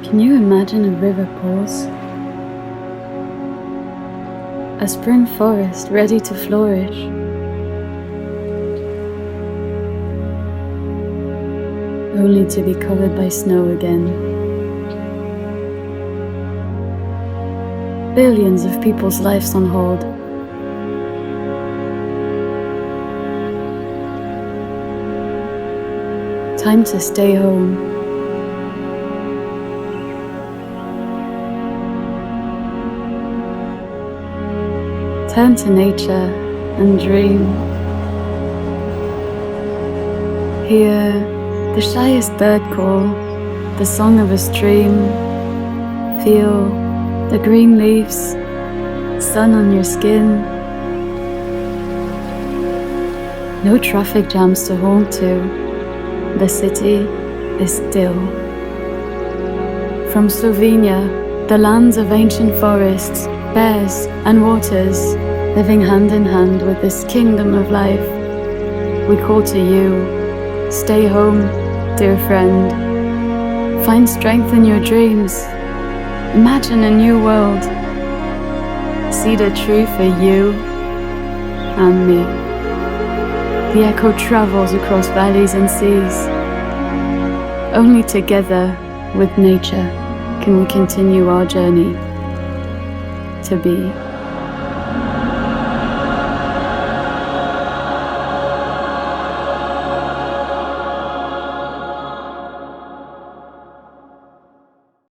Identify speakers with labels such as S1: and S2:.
S1: Can you imagine a river pause? A spring forest ready to flourish. Only to be covered by snow again. Billions of people's lives on hold. Time to stay home. Turn to nature and dream. Hear the shyest bird call, the song of a stream. Feel the green leaves, sun on your skin. No traffic jams to hold to. The city is still. From Slovenia, the lands of ancient forests, bears and waters, living hand in hand with this kingdom of life, we call to you, stay home, dear friend. Find strength in your dreams. Imagine a new world. See the truth for you and me. The echo travels across valleys and seas. Only together with nature can we continue our journey to be.